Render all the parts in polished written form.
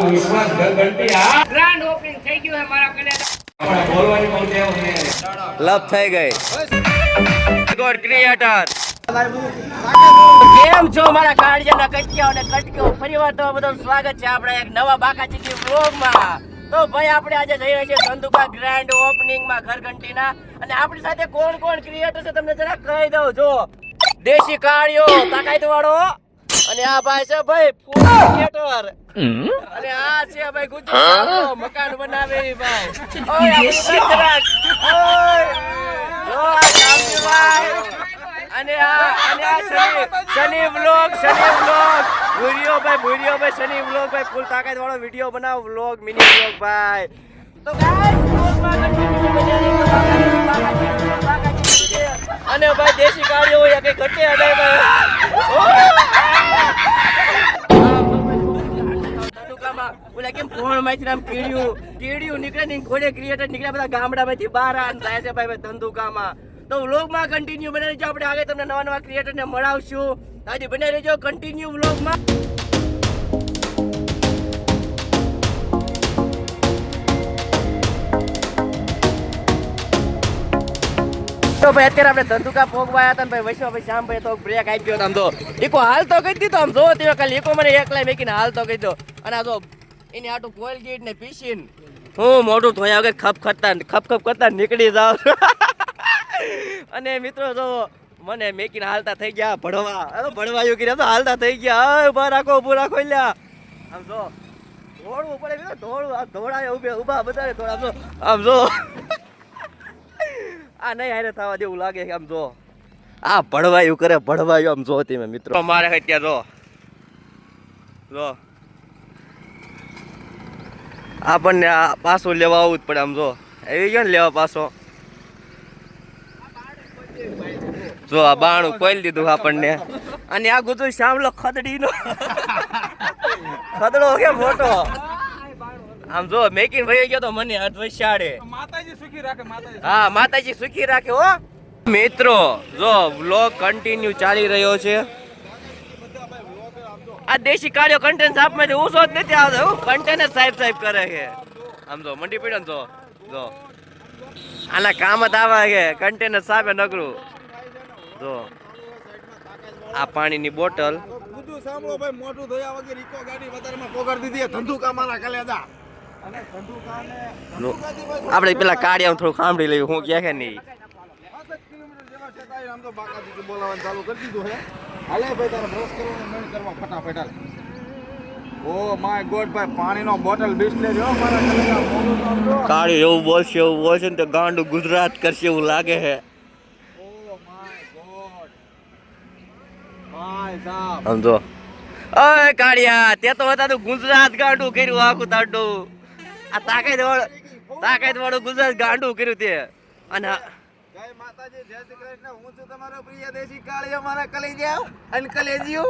વિશ્વાસ ઘંટી આ ગ્રાન્ડ ઓપનિંગ થઈ ગયું છે મારા કલેજા. આપણે બોલવાની બહુ ટેવ છે. લપ થઈ ગઈ ગોડ ક્રિએટર કેમ છો મારા કાળજાના કટક્યાઓ અને કટક્યો ફરીવાર તો બધું સ્વાગત છે આપણા એક નવા બાકાચીકી વ્લોગમાં. તો ભાઈ આપણે આજે જઈ રહ્યા છીએ ધંધુકા ગ્રાન્ડ ઓપનિંગમાં ઘરઘંટીના. અને આપણી સાથે કોણ કોણ ક્રિએટર છે તમને જરા કહી દઉં. જો દેશી કાળિયો તાકાત વાળો, અને આ ભાઈ છે ભાઈ ફૂલ ક્રિએટર, અને આ છે ભાઈ ગુજરાત મકાન બનાવે ભાઈ. ઓય આપણું ગુજરાત ઓય ઓ આ કામજીભાઈ, અને આ શનિ વ્લોગ ભૂરિયો ભાઈ શનિ વ્લોગ ભાઈ ફૂલ તાકાત વાળો વિડિયો બનાવ વ્લોગ મિની વ્લોગ ભાઈ. તો ગાઈસ વ્લોગમાં કન્ટિન્યુ અને ભાઈ દેશી કાળિયો હોય કે ઘટે અડે ભાઈ. ઓલા કેમ ફોન માંથી આમ કીડિયું નીકળે ને ઘોડે ક્રિએટર નીકળ્યા બધા ગામડામાંથી બહાર જાય છે ભાઈ ધંધુકામાં. તો વ્લોગમાં કન્ટિન્યુ બનાવી રહેજો, આપણે આગળ તમને નવા નવા ક્રિએટરને મળાવશું. આજે બનાવી રહેજો કન્ટિન્યુ વ્લોગમાં. તો ભાઈ અત્યારે આપણે ધંધુકા પોગવાયા હતા ને ભાઈ વૈષ્ણવ શ્યામભાઈ તો બ્રેક આપી ગયો. આમ તો ઈકો હાલ તો કહી દીધો, આમ જો તે ખાલી ઈકો મને એકલા મેકીને હાલ તો કહી દો. અને આ જો એની આટું કોલગેટ ને પીસીને હું મોઢું ધોયા વગર ખપ કરતા નીકળી જાવ. અને મિત્રો જો મને મેકીને હાલતા થઈ ગયા ભણવાયું કરી તો હાલતા થઈ ગયા. ઉભા રાખો લ્યા. આમ જો દોડવું પડે મિત્રો, દોડાય ઉભા બધા થોડા આમ જો આ નહીં હારે થવા દેવું લાગે કે આમ જો આ ભણવાયું કરે આમ જો તમે મિત્રો મારે ત્યાં જો આપણને આ પાછું લેવા આવવું જ પડે. આમ જો એવી ગયો ને લેવા પાછો. જો આ બાણું ખોલી દીધું આપણને. અને આ ગુજુ શામલો ખદડીનો ખદડો કે મોટો. આમ જો મેકિન ભાઈ ગયો તો મને અધવૈશાડે. માતાજી સુખી રાખે માતાજી. હા માતાજી સુખી રાખે હો મિત્રો. જો વ્લોગ કન્ટિન્યુ ચાલી રહ્યો છે. આ દેશી કાળિયો કન્ટેન્ટ સાફ માંથી ઊંચો જ નથી આવતો, કન્ટેન્ટ સાહેબ કરે છે. આમ જો મંડી પડ્યો ને જો આના કામ જ આવે છે કન્ટેન્ટ સાફે નકરું. જો આ પાણીની બોટલ બધું સાંભળો ભાઈ, મોટું ધોયા વગર ઇકો ગાડી વધારેમાં પોગાડી દીધી ધંધુકા મારા કલેજા. અને ધંધુકાને આપણે પેલા કાળિયા થોડું સાંભળી લઈએ હું ક્યાં કે નહીં. 65 કિલોમીટર જેવા છે તાઈ આમ તો બાકાજી બોલાવવાનું ચાલુ કરી દીધું છે. હાલે ભાઈ તારે બ્રશ કરવાનું નહીં કરવા ફટાફટ હાલ. ઓ માય ગોડ ભાઈ, પાણીનો બોટલ બિસ્લેરી હો મારા કલેજા. મોટું સમજો કાળિયો એવું બોલશે ને તો ગાંડું ગુજરાત કરશે એવું લાગે છે. સમજો ઓય કાળિયા તે તો હતા તું ગુજરાત ગાંડું કર્યું આખું તાડું. આ તાકાત વાળું ગુજરાત ગાંડું કર્યું તે. અને જય માતાજી, જય શ્રી કૃષ્ણ. હું છું તમારો પ્રિય દેશી કાળિયો મારા કલેજા અને કલેજીઓ.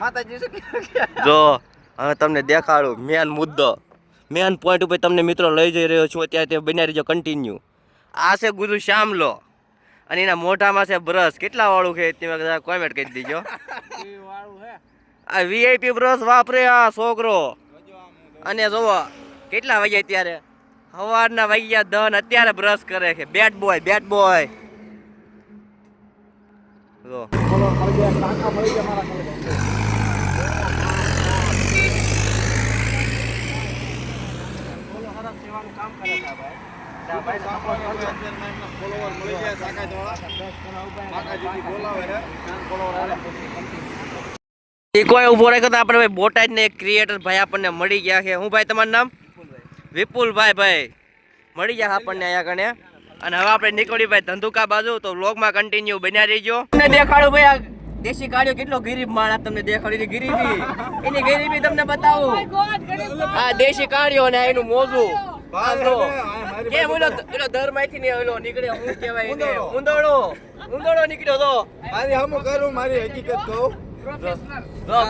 માતાજી જો હવે તમને દેખાડું મેન પોઈન્ટ ઉપર તમને મિત્રો લઈ જઈ રહ્યો છું અત્યારે. તે બની રહેજો કન્ટિન્યુ. આ છે ગુરુ શ્યામલો અને એના મોઢામાં છે બ્રશ. કેટલા વાળું છે તમે કોમેન્ટ કરી દીજો. આ વીઆઈપી બ્રશ વાપરે આ છોકરો. અને જોવો કેટલા વાગ્યા અત્યારે, સવારના વાગ્યા 10 અત્યારે બ્રશ કરે છે. બેટ બોય જો કોઈ ઉભો રાખ્યો તો આપણે ભાઈ બોટાદ ને એક ક્રિએટર ભાઈ આપણને મળી ગયા છે. હું ભાઈ તમારું નામ? વિપુલભાઈ ભાઈ મળી ગયા આપણને અહીંયા કણે. અને હવે આપણે નીકળી ભાઈ ધંધુકા બાજુ. તો વ્લોગમાં કન્ટિન્યુ બન્યા રહીજો. તમને દેખાડું ભાઈ આ દેશી કાળિયો કેટલો ગરીબ માણસ તમને દેખાડી ગરીબી. એની ગરીબી તમને બતાવું. આ દેશી કાળિયો અને એનું મોજું કેમ ઓલો દરમાંથી ને ઓલો નીકળ્યો હું કહેવાય એને ઉંદરડો નીકળ્યો તો મારી હમ કરું, મારી હકીકત કહું.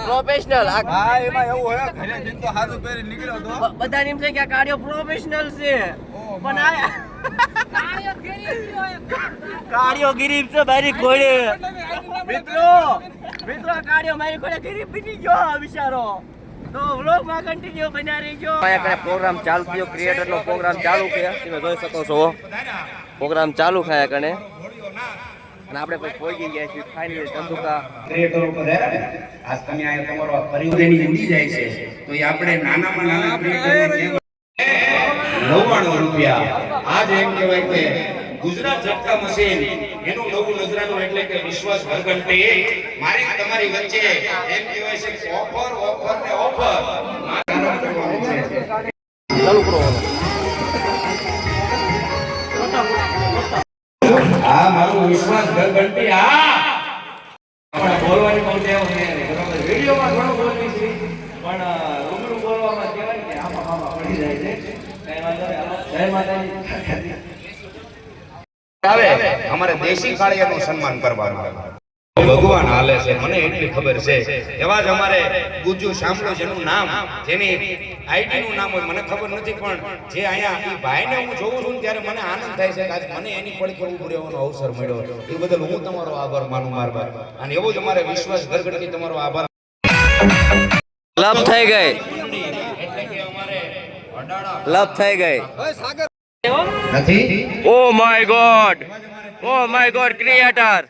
પ્રોફેશનલ. હા એમાં એવું હોય, ઘરે જઈને તો હાથું પહેરી નીકળ્યો તો બધા એમ છે કે આ કાળિયો પ્રોફેશનલ છે, પણ આ કાળિયો ગરીબ છે મારી ઘોડે. મિત્રો કાળિયો મારી ઘોડે ગરીબ બની ગયો બિચારો. તો વ્લોગમાં કન્ટિન્યુ બન્યા રહેજો. અહીંયા કને પ્રોગ્રામ ચાલુ થયો, ક્રિએટરનો પ્રોગ્રામ ચાલુ છે, તમે જોઈ શકો છો. પ્રોગ્રામ ચાલુ છે અહીંયા કને, અને આપણે પછી પહોંચી ગયા છીએ ફાઇનલી ધંધુકા. ક્રિએટર ઉપર હે આજ તમે આ તમારો પરિવર્તન ઉડી જાય છે તો એ આપણે નાનામાં નાના ક્રિએટરને 99 રૂપિયા. આજ એમ કહેવાય કે ગુજરાત ઝટકા મશીન એનું નવું નજરાનું એટલે કે વિશ્વાસ ઘરઘંટી મારી તમારી વચ્ચે એમ કહેવાય છે ઓફર ઓફર ને ઓફર ચાલુ કરો. આ મારું વિશ્વાસ ઘરઘંટી આપણે બોલવાની બહુ ટેવ છે બરાબર. વિડીયોમાં ઘણું બોલવી છે પણ રૂબરૂ બોલવામાં કહેવાય કે આમાં પડી જાય છે. કઈ વાંધો નહીં. જય માતાજી. આવે અમારે દેશી કાળિયાનું સન્માન કરવાનું ભગવાન હાલે છે, મને એટલી ખબર છે. એવા જ અમારે ગુજ્જુ સાંભળો જેનું નામ, જેની આઈડી નું નામ હોય મને ખબર નથી, પણ જે અહીંયા એ ભાઈને હું જોઉં છું ને ત્યારે મને આનંદ થાય છે કે આજ મને એની પડખે ઊભું રહેવાનો અવસર મળ્યો. એ બદલ હું તમારો આભાર માનું મારબાર. અને એવો જ અમારે વિશ્વાસ ઘરઘંટી તમારો આભાર. લપ થઈ ગઈ, લપ થઈ ગઈ. નથી oh my God, oh my God creator.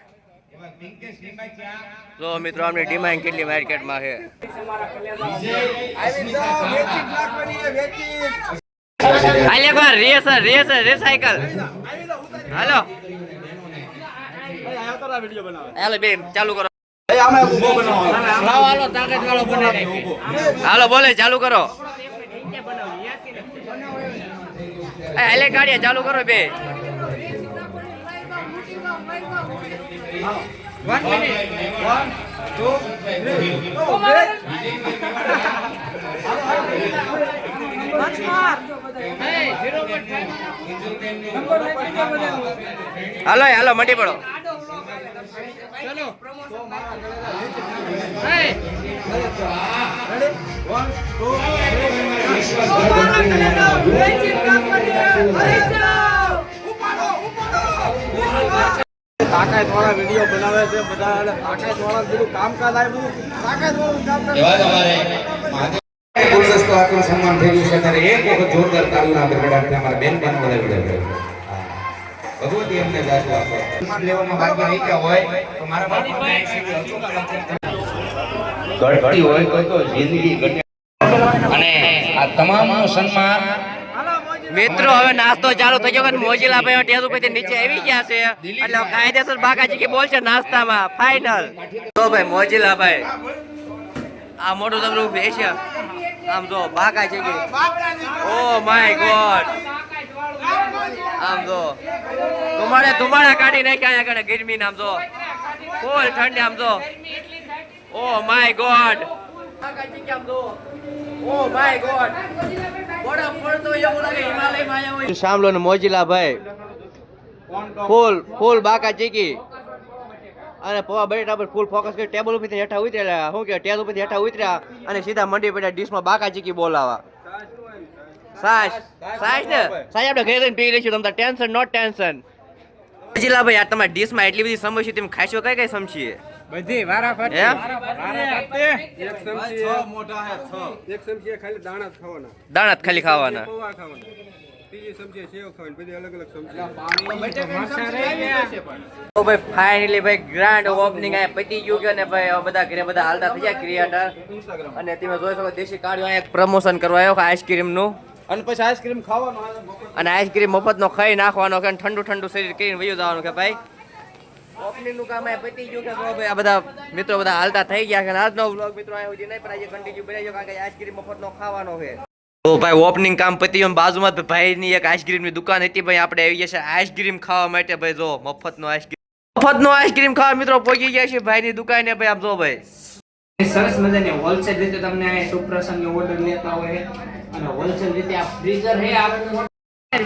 જો મિત્રો આમની ડિમાન્ડ કેટલી માર્કેટમાં છે. હાલ એક વાર રિસાયકલ. હાલો હાલો બે ચાલુ કરો. હાલો બોલે ચાલુ કરો. હાલે ગાડીયા ચાલુ કરો બે. હાલો હાલો મંડી પડો. તાકાત વાળા વિડીયો બનાવે છે બધા, અને તાકાત વાળા બધું કામકાજ આવે, બધું તાકાત વાળું કામકાજ. એવા જ અમારે ગુલદસ્તો આપનું સન્માન થઈ ગયું છે ત્યારે એક વખત જોરદાર તાળીના ગડગડાટથી અમારા બેન બનાવવા વિડિયો ભગવતી એમને જાજો આપો. સન્માન લેવામાં બાકી રહી ગયા હોય તો મારા બાપુને ઘટતી હોય તો જિંદગી ઘટે. અને આ તમામનું સન્માન મિત્રો હવે નાસ્તો ચાલુ થઈ ગયો. મોજીલા ભાઈ ટેસ ઉપરથી નીચે આવી ગયા છે, એટલે કાયદેસર બાકાજી કે બોલશે નાસ્તામાં ફાઇનલ. તો ભાઈ મોજીલા ભાઈ આ મોટું તબરું છે આમ જો બાકાજી કે ઓ માય ગોડ. આમ જો ધુમાડા કાઢી નાખ્યા અહીંયા કને ગરમી નામ જો ફૂલ ઠંડી. આમ જો ઓ માય ગોડ બાકાજી કે આમ જો ઓ માય ગોડ. શામલો ને મોજીલા ભાઈ ફૂલ બાકા ચીકી અને પૌવા બટેટા પર ફૂલ ફોકસ કરી ટેબલ ઉપરથી હેઠા ઉતર્યા. શું કે ટેબલ ઉપરથી હેઠા ઉતર્યા અને સીધા મંડી પડ્યા ડીશમાં બાકા ચીકી બોલાવા. સાસ ને સાસ આપણે ઘરે જઈને પી લઈશું. તમને ટેન્શન નોટ ટેન્શન. મોજીલા ભાઈ આ તમારી ડીશમાં એટલી બધી સમસ્યા તમે ખાશો કઈ સમજીએ બધી વારાફરતી એક ચમચી મોટા હે 6 એક ચમચી ખાલી દાણા જ ખાવાના, દાણા જ ખાલી ખાવાના. પૌવા ખાવાના, ત્રીજી ચમચી સેવ ખાવાની, બધી અલગ અલગ ચમચી. તો ભાઈ ફાઇનલી ભાઈ ગ્રાન્ડ ઓપનિંગ આ પતી ગયું કે ને ભાઈ હવે બધા ઘરે બધા હાલતા થઈ ગયા ક્રિએટર. અને તમે જોઈ શકો દેશી કાઢ્યો અહીંયા પ્રમોશન કરવા આવ્યો આઈસ્ક્રીમ નું. અને પછી આઈસ્ક્રીમ ખાવાનો, અને આઈસ્ક્રીમ મફતનો ખાઈ નાખવાનો કે ઠંડુ શરીર કરીને વયું જવાનું કે ભાઈ ઓપનિંગ નું કામ આ પતી ગયું કે ભાઈ આ બધા મિત્રો બધા હાલતા થઈ ગયા કે આજનો વ્લોગ મિત્રો આ સુધી નહીં પણ આજે કન્ટિન્યુ બનાવજો કારણ કે આઈસ્ક્રીમ મફતનો ખાવાનો છે. તો ભાઈ ઓપનિંગ કામ પતી ગયું. બાજુમાં જ ભાઈની એક આઈસ્ક્રીમની દુકાન હતી ભાઈ આપણે આવી ગયા છે આઈસ્ક્રીમ ખાવા માટે. ભાઈ જો મફતનો આઈસ્ક્રીમ ખાવા મિત્રો પહોંચી ગયા છે ભાઈની દુકાને. ભાઈ આમ જો ભાઈ સરસ મજાની હોલસેલ રીતે તમને આ સુપ્રસંગે ઓર્ડર લેતા હોય અને હોલસેલ રીતે આ ફ્રીઝર હે આપણું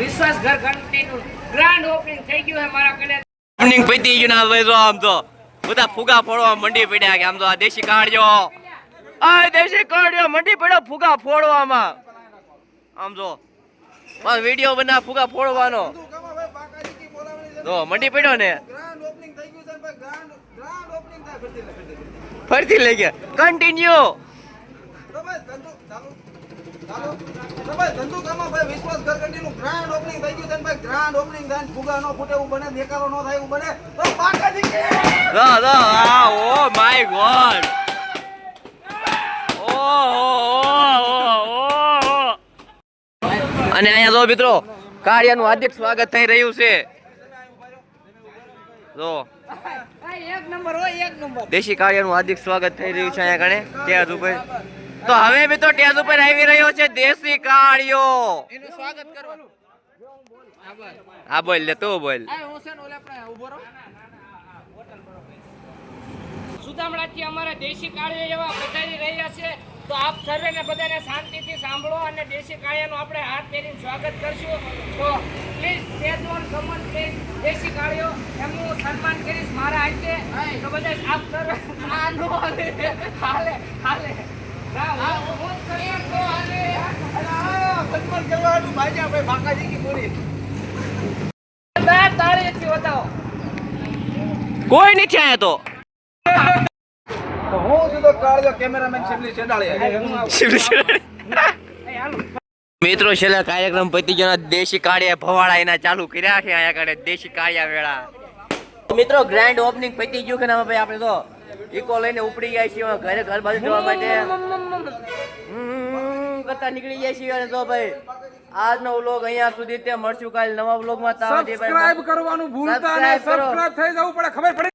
વિશ્વાસ ઘરઘંટીનું ગ્રાન્ડ ઓપનિંગ થઈ ગયું છે મારા કને. ઓપનિંગ પતી ગયું ના ભાઈ જો આમ તો બધા ફુગા ફોડવા મંડી પડ્યા કે આમ તો આ દેશી કાઢ્યો મંડી પડ્યો ફુગા ફોડવામાં. આમ જો બસ વિડીયો બના ફુગા ફોડવાનો જો મંડી પડ્યો ને ગ્રાન્ડ ઓપનિંગ થઈ ગયું છે ભાઈ, ગ્રાન્ડ ઓપનિંગ થાય ફરતી ફરતી લઈ ગયા કન્ટિન્યુ. તો ભાઈ ભાઈ ધંધુકામાં ભાઈ વિશ્વાસ ઘરઘંટીનું ગ્રાન્ડ ઓપનિંગ થઈ ગયું છે ને ભાઈ ગ્રાન્ડ ઓપનિંગ થાય ને ફુગા નો ફૂટે એવું બને દેખાડો ન થાય એવું બને તો બાકાજી કે ઓ માય ગોડ અને અહીંયા જો મિત્રો કાર્યનું હાર્દિક સ્વાગત થઈ રહ્યું છે જો એક નંબર હોય એક નંબર. દેશી કાર્યનું હાર્દિક સ્વાગત થઈ રહ્યું છે અહીંયા કણે ટેજ ઉપર. તો હવે મિત્રો ટેજ ઉપર આવી રહ્યો છે દેશી કાર્યો. એનું સ્વાગત કરવાનું. હા બોલ લે તું બોલ. આ હું છે ને ઓલા આપણે ઊભો રહો. સુદામડાથી અમારા દેશી કાર્યો એવા પધારી રહ્યા છે, તો આપ સર્વેને બધાને શાંતિથી સાંભળો અને દેશી કાર્યનું આપણે હાથ પહેરીને સ્વાગત કરશું. તો please stage on come on please દેશી કાર્યો એમનું સન્માન કરીશ મારા હાથે. તો બધા આપ સર્વે આ નો હાલે હાલે હાલે ના હું જ કરીએ તો હાલે સન્માન કરવાનું ભાઈ ભાઈ બાકાજી કી બોલી તાળીથી બતાવો. કોઈ નથી આયા તો તો હું સીધો કાળજો કેમેરામેન શિવલી ચેડાળે મિત્રો છેલ્લા કાર્યક્રમ પતી ગયો. દેશી કાળિયા ભવાડા એના ચાલુ કર્યા છે અહીંયા કણે દેશી કાળિયા વેળા. મિત્રો ગ્રાન્ડ ઓપનિંગ પતી ગયું કે ના ભાઈ આપણે તો ઇકો લઈને ઉપડી ગયા છીએ ઘરે ઘર બાજુ જવા માટે કરતા નીકળી જાય છીએ. અને તો ભાઈ આજનો વ્લોગ અહીંયા સુધી તે મળશું કાલે નવા વ્લોગમાં. સબસ્ક્રાઇબ કરવાનું ભૂલતા નહીં. સબસ્ક્રાઇબ થઈ જવું પડે, ખબર પડે.